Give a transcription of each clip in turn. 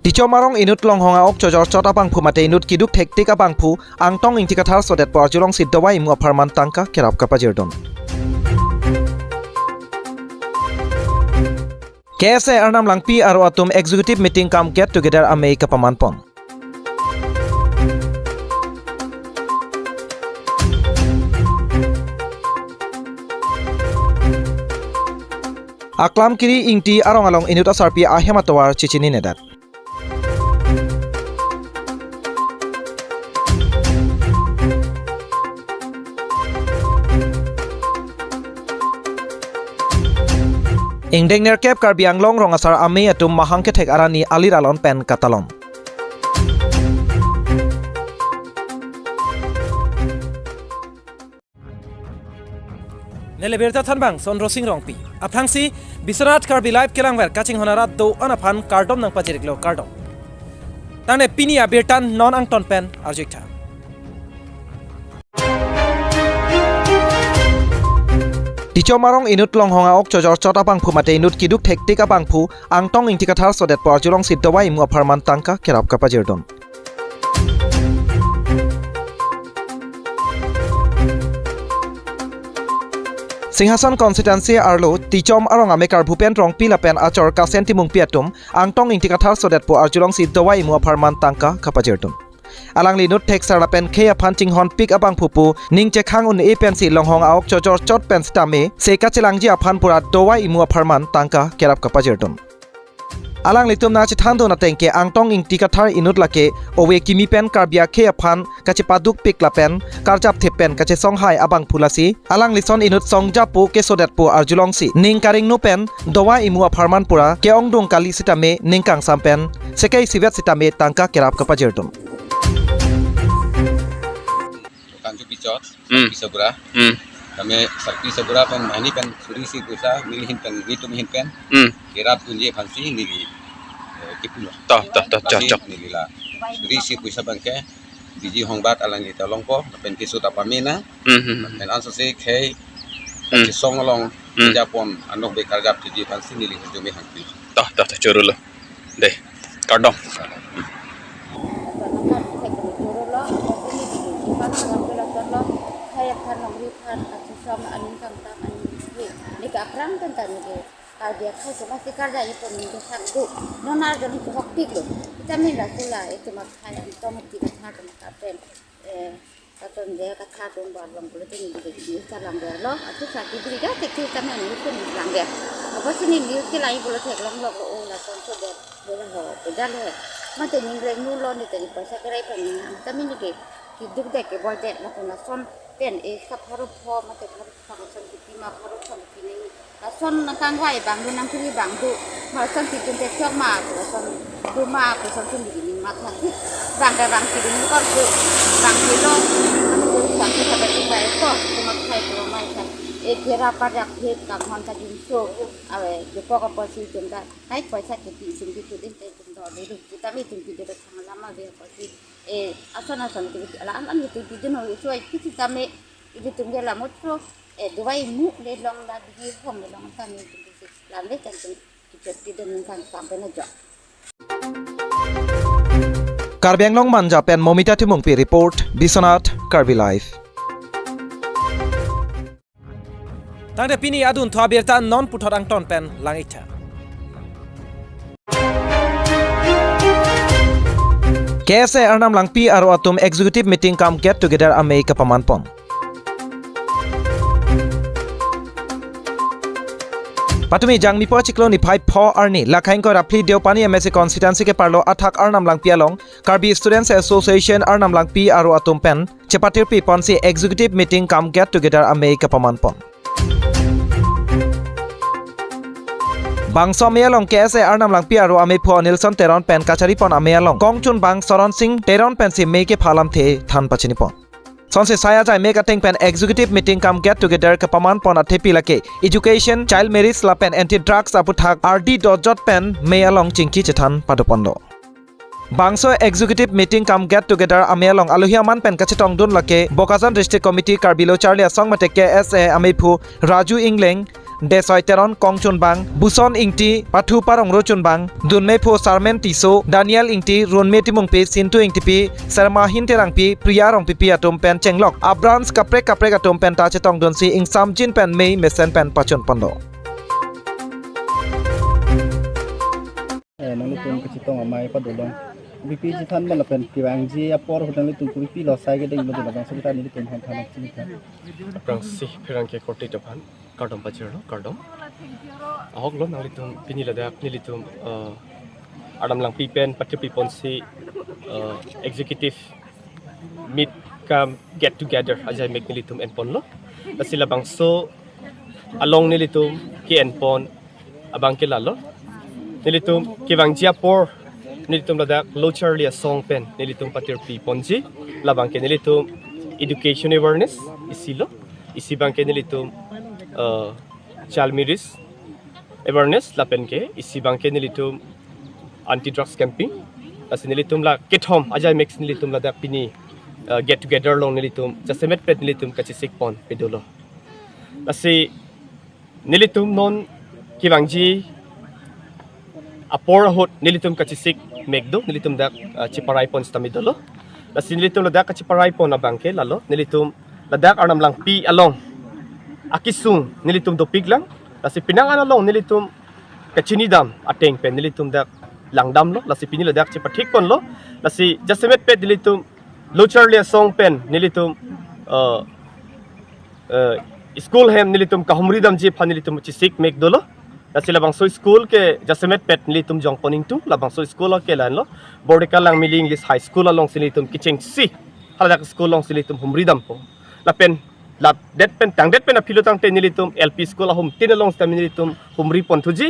Ticho marong inut long honga ok chojor chot abang phu mate inut kiduk thektik abang phu angtong intikathar sodet por julong siddawai imu aparman tangka kerap kapajirdon. KSA Arnam Langpi aro atum executive meeting kam get together amei kapaman pon. Aklam kiri ingti arong along inut asarpi ahematawar chichini nedat. Ingdeng nerkep Karbi anglong rong asar ame atum mahang ke thek arani alir alon pen katalom. Nele Abirta thanbang sonro sing rong pi. Apthangsi Biswanath Karbi live kelangwer kaching honarat do anaphan kardom nang pajiriklo kardom. Tane Pini Abirta non angton pen arjikta. Ticho marong inut long honga ok chojor chot abang phu mate inut kiduk thektik abang phu angtong intikathar sodet por julong siddawai imu aparman tangka kerap kapajirdon. Singhasan constituency arlo tichom arong amekar bhupen rong pilapen achor kasenti mung piatum angtong intikathar sodet po arjulong siddawai imu aparman tangka kapajirdon. Alang linut tek sarapen khea phanching hon pik abang phupu ningche khang un e pensi longhong aok chojor chot pens tame seka chelangji aphan pura dowai imu aparman tangka kerap kapajirdon. Alang litum na chithando na tengke angtong intikathar inut lake owe kimi pen karbia khea phan kache paduk pik lapen karjap thepen kache songhai abang phulasi alang lison inut songjapu ke sodet po arjulongsi ning karing no pen dowa imu aparman pura ke ongdong kali sitame ningkang sampen sekai sivet sitame tangka kerap kapajirdon. Picot, bisa berah. Kami sakti seberah pen mani pen suri si kusa milihin pen itu milihin pen. Kirap tunje fansi nili kipulo. Cocok. Nili lah. Suri si kusa bangke biji hongbat alang kita longko pen kisut apa mina. Pen anso si kei kisong along Japon anok bekar jap tunje fansi nili hujumi hangpi. Curul deh kardom. Perang tentang itu, kalau dia tahu pasti kerja itu mungkin satu, nona jadi hoki tu, kita minta pula itu makai itu mesti kita harus makan, kata dia kata dong barang boleh tu ni kita langgar loh, itu satu beri dah teknik kami ni itu langgar, apa sih ni news ke lain boleh tek langgar oh lah konsol dia ho, beda loh, macam ni orang nulo ni tadi pasal kerai pengen, kami ni ke hidup dek ke boleh dek, macam nason pen kap harus po, macam harus sangat sedikit mah harus sangat ini. Son kang wai bang du nang kiri bang du ma son ti tun te chok ma ko son du ma ko son sun di ma tha ti bang da bang ti ni ko ku bang ti lo ko sa ti ka ti ba ko ma thai ko ma sa e thera pa rak phet kam hon ta din so ave jo ko ko si tum da nai ko sa ti ti sun ti tu din te tum do de du ti ta mi tum ti de thang la ma de ko si e asana son ti ala an ni ti ti no so ai ti ta me ti tum ge la mo tro Dubai mu le long la di hom le long kami tu lalu kan kita tidak mungkin sampai najak. Karbi anglong manja pen momita timung pi report Biswanath Karbi live. Tangde Pini adun thu Abirta non puthor angton pen langitha. KSA Arnam Langpi aro atum executive meeting kam get together amei kapaman pon. Patumi jang mi po chiklo ni phai pho arni lakhain ko rapli deopani MSC constituency ke parlo athak Arnam Langpi along Karbi Students Association Arnam Langpi aro atum pen chepatir pi ponsi executive meeting kam get together amei kapaman pon. Bangso amealong KSA Arnam Langpi aro amei pho Nilson teron pen kachari pon amealong kongchun bang Soron Singh teron pen si mei ke phalam the than pachini pon. Sonse saya jai make ateng pen executive meeting kam get together ke paman pon athepi lake education child marriage la pen anti drugs aputhak rd.jot pen me along chingki chethan padopondo bangso executive meeting kam get together ame along aluhiaman pen kachetong dun lake Bokazan district committee Karbilo charli asong mate KSA amephu Raju Ingleng desoi teron kong chunbang buson ingti pathu parong ro chunbang dunme pho sarmen tiso Daniel ingti ronme timung pe sintu ingti pi serma hin terang pi priya rong pi atom pen chenglok abrans kapre atom pen ta chetong don si ing samjin pen mei mesen pen pachon pondo nang litung kecitong amai padulong bipi jitan ban lapen kiwang ji apor hudang litung bipi lo sai ge ding ban labang sabita ni litung han thanak chinita prang si phirang ke korti topan kardom pachero kardom ahok lo nang litung pini ladak ni litung adam lang pipen patri pipon si executive meet come get together ajai make ni litung enpon lo sila bang so along ni litung ki enpon abang ke lalo nilitum kiwang jiapor nilitum ladak locharlia song pen nilitum patir pi ponji labang ke nilitum education awareness isilo isibang ke nilitum child marriage awareness lapen ke isibang ke nilitum anti drugs campaign as nilitum la kithom ajai mix nilitum ladak pini get together long nilitum jasemet pet nilitum kachisik pon pedolo asi nilitum non kiwang ji apor hot nilitum kachisik megdo nilitum dak chiparai pon stamidolo lasi nilitum ladak kachiparai pon na bangke lalo nilitum ladak arnam lang pi along akisung nilitum dopig lang lasi pinangan along nilitum kachinidam ateng pen nilitum dak langdam lo lasi pinila dak chipathik pon lo lasi jasemet pet nilitum locharlia song pen nilitum school hem nilitum kahumridam ji phan nilitum chisik megdolo lasi labang so school ke jasemet pet nilitum jong poning tu labang so school ke lan lo bordeka lang mili english high school along silitum kicheng si haladak school long silitum humridam po lapen lap det pen tang det pen apilotang te nilitum lp school ahum tin along sta nilitum humri pon thuji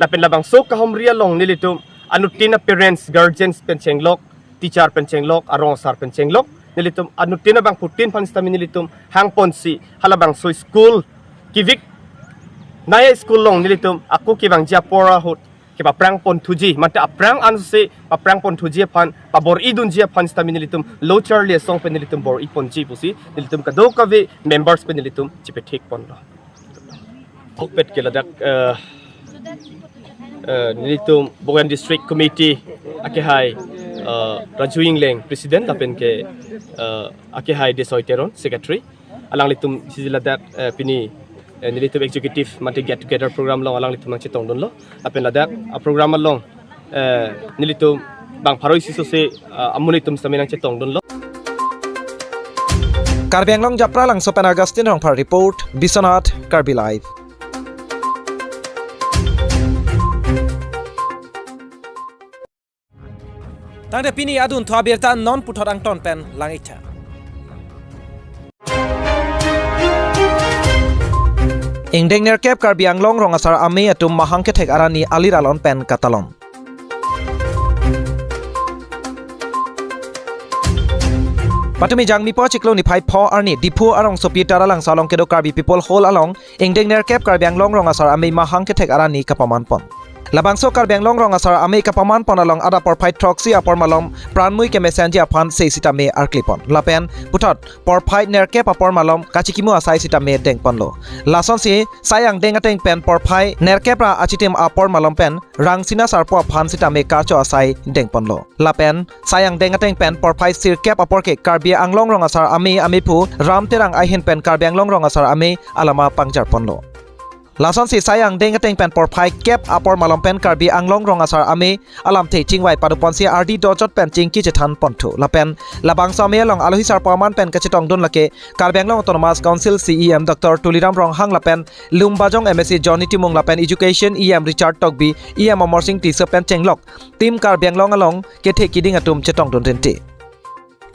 lapen labang so ka humri along nilitum anutina parents guardians pen chenglok teacher pen chenglok arong sar pen chenglok nilitum anutina bang putin pan sta nilitum hang pon si halabang so school kivik naya school long nilitum aku kiwang jiapora hot ke paprang pon thuji mate aprang anse paprang pon thuji phan pabor idun ji phan sta nilitum low charlie song pen nilitum bor i pon ji pusi nilitum kado kave members pen nilitum chipe thik pon lo hokpet ke ladak nilitum bogan district committee ake hai Raju Ingleng president lapen ke ake hai desoi teron secretary alang litum siladak pini nilitum executive mati get together program long alang litum chitong don lo apen ladak program long nilitum bang pharoi siso se amunitum saminang chitong don lo Karbi Anglong Japra lang Sopen Agustin rong par report Biswanath Karbi live Tangde pini adun to Abirta non puthorang ton pen langitha Ingdeng nerkep Karbi Anglong rong asar ame atum mahang kethek arani aliralon pen katalon Patumi jangmi po chiklo ni phai pho arni dipu arong sopi taralang salong kedo Karbi people hol along ingdeng nerkep Karbi Anglong rong asar ame mahang kethek arani kapaman pon Labangso Karbi Anglong rong asar ame kapaman pon along ada por phai troxy apor malom pranmui ke messenger aphan sei sitame arklipon lapen puthot por phai nerkep apor malom kachikimu asai sitame dengpon lo lason si sayang dengateng pen por phai nerkep ra achitim apor malom pen rangsina sarpo aphan sitame karcho asai dengpon lo lapen sayang dengateng pen por phai sirkep apor ke Karbi Anglong rong asar ame pu ramterang aihin pen Karbi Anglong rong asar ame alama pangjar pon lo Lason si sayang dengateng pen por phai kep apor malom pen Karbi Anglong rong asar ame alam the chingwai padupon si RD dojot pen chingki chethan pontu lapen labang some long alohi sar paman pen kachitong don lake Karbi Anglong Autonomous Council CEM Dr. Tuliram rong hang lapen lumbajong MSc Johnny Timung lapen Education EM Richard Togbi EM Amor Singh Tisa pen chenglok team Karbi Anglong along kethe kiding atum chetong don rente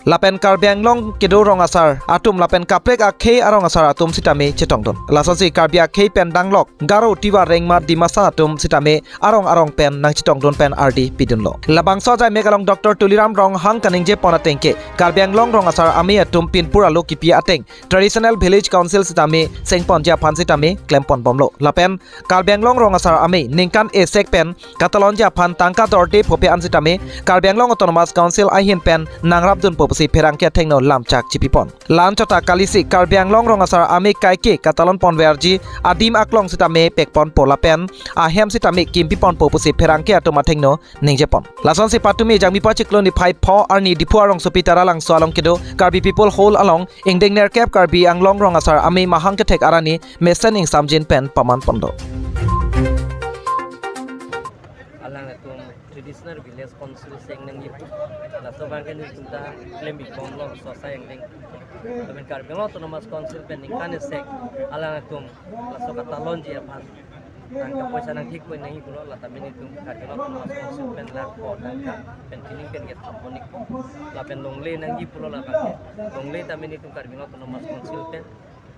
Lapen Karbi Anglong kedo rong asar atum lapen kaprek akhe arong asar atum sitame chetong don lasosi Karbi akhe pen danglok garo tiwa rengma dimasa atum sitame arong pen nang chetong don pen RD pidun lo labang sojai megalong Dr. Tuliram rong hang kaning je ponatengke Karbi Anglong rong asar ame atum pinpur alo kipi ateng traditional village council sitame sengpon ja phan sitame klempon bomlo lapen Karbi Anglong rong asar ame ningkan esek pen katalon ja phan tangka dorte phope an sitame Karbi Anglong Autonomous Council ahin pen nangrap dun poposi pherangke thengno lamchak chipipon lan chota kalisi Karbi Anglong rongasar ami kaike katalon ponverji adim aklong sitame pekpon polapen ahem sitame kimpipon poposi pherangke atoma thengno ningjepon lason si patumi jangmi pachikloni 5 pho arni dipu arong sopitara lang so along kido Karbi people whole along ingdengner kep Karbi Anglong rongasar ami mahangke thek arani mesen ing samjin pen paman pondo alang itu traditional village council seng nang ibu la so bangke ni tunta klemi konglong so sayang ding tapi Karbi autonomous council pending kan sek alang itu la so katalon ji apan angka poisa nang hik nang ibu la tapi ni tung Karbi autonomous council pen la ko angka pen kini pen get aponik la pen longle nang ibu la bangke longle tapi ni tung Karbi autonomous council pen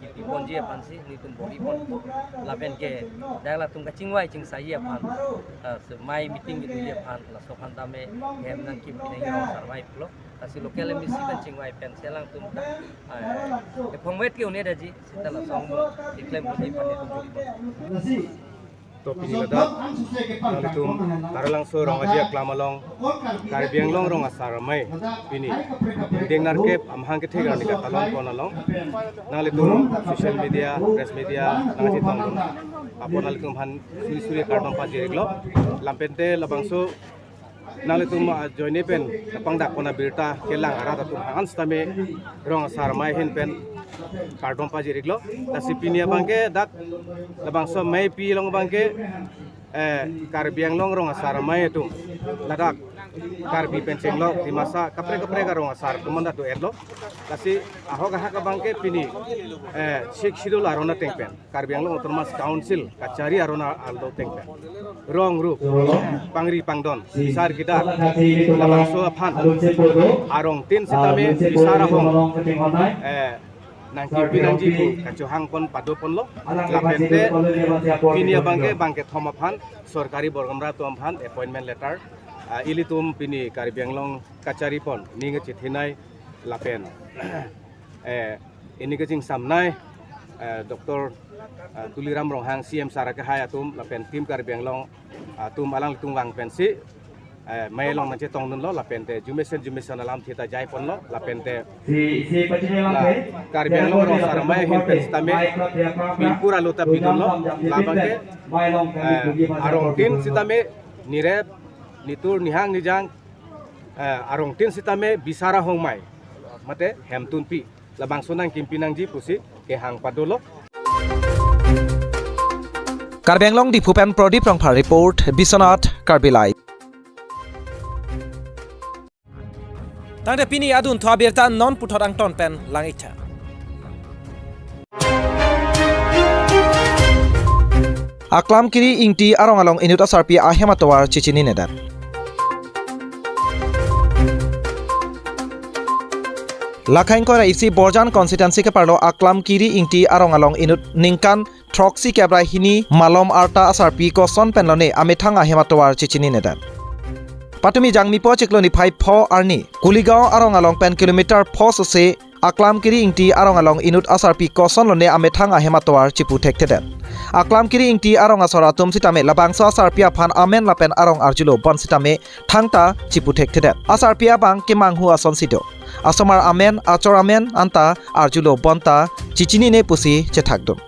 di ponji apan si ni tum bori pon lapen ke dagla tum ka chingwai ching sai apan mai meeting gitu ya apan la so kan tame hem nang kim pinai ro sarwai plo kasi lokal misi kan chingwai pen selang tum ka e phongwet ke une daji sita la song iklem bodi pan tum bori pon to Pini lada nalitum taralang so rong aja klamalong Karbi Anglong rong asar mai Pini dengnar kep amhang ke thega ni katalon konalong nalitum social media press media nangaji tong apon nalitum han suri kardom pa jiriglo lampente labangso nalitum joine pen pangdak kona Abirta kelang arata tum han stame rong asar mai hin pen kardom pa jiriglo tasi Pini abangke dak labangso mai pi long bangke Karbi Anglong rong asar mai tum ladak Karbi pencenglo di masa kapre garong asar tumanda do erlo kasi ahok ahak bangke Pini sik sidul arona tengpen Karbi Anglong autonomous council kacari arona aldo tengpen rong rup pangri pangdon sar kita labangso aphan arong tin sitame bisara hong nangki pinangji pu kacuhang pon padu pon lo lapente Pini bangke thomaphan sorkari borgamra tuamphan appointment letter ilitum Pini Karbi Anglong kacari pon ninge chithinai lapen ini kecing samnai Dr. Tuliram Ronghang CM Saraka Hayatum lapen tim Karbi Anglong tum alang tungwang pensi mai long nanti tong nun lo lapente jumesen alam kita jai pon lo lapente Karbi Anglong rong saramai hin penstame pinpura luta pidun lo labangke arong tin sitame nirep nitur nihang nijang arong tin sitame bisara hongmai mate hemtun pi labang sunang kimpinang ji pusi ke hang padulo Karbi Anglong di Phupen Prodip Rongphar report Biswanath Karbi Live Tangde Pini adun to Abirta non puthot ang ton pen langitha Aklam kiri ingti arong along inut asarpi ahematawar chichini nedar Lakhain kora isi Borjan constituency ke parlo aklam kiri ingti arong along inut ningkan troxi kebra hini malom arta asarpi ko son penlone amethang ahematawar chichini nedar Patumi jangmi po chikloni 5 pho arni Kuligao arong along pen kilometer pho sose aklam kiri ingti arong along inut asarpi koson lone amethang ahematawar chipu thektheden aklam kiri ingti arong asora tum sitame labangso asarpia phan amen lapen arong arjulo bon sitame thangta chipu thektheden asarpia bang kimang hu ason sido asomar amen achor amen anta arjulo bonta chichini ne pusi chethakdum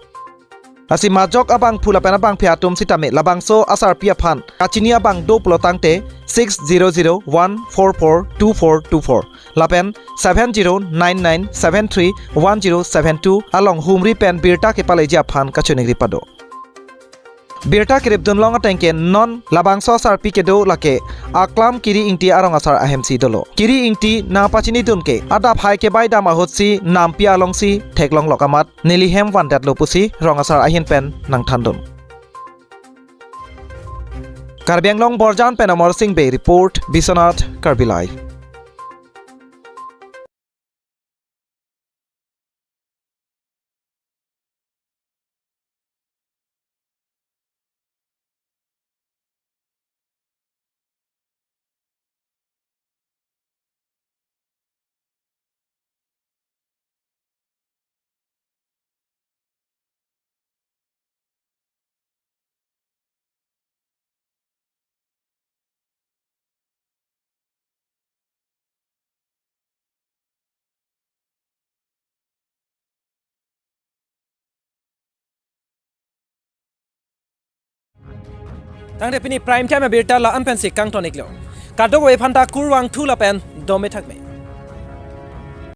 Asi majok abang phula pena bang phiatum sitame labangso asarpia phan kachinia bang do plotangte 6001442424 lapen 7099731072 along humri pen birta ke paleja phan kachunigri pado Birta kirip dunlong atengke non labangso sarpi kedo lake aklam kiri ingti arong asar ahemsi dolo kiri ingti na pachini dunke ada phai ke bai dama hotsi nampia alongsi theklong lokamat nilihem wandat lopusi rong asar ahin pen nang thandun Karbi Anglong Borjan Penamor Singh Bay report Biswanath Karbi Live Tang de Pini prime time Abirta la an pen sik kang tonik lo. Kadok we phanta kurwang thu la pen dome thak me.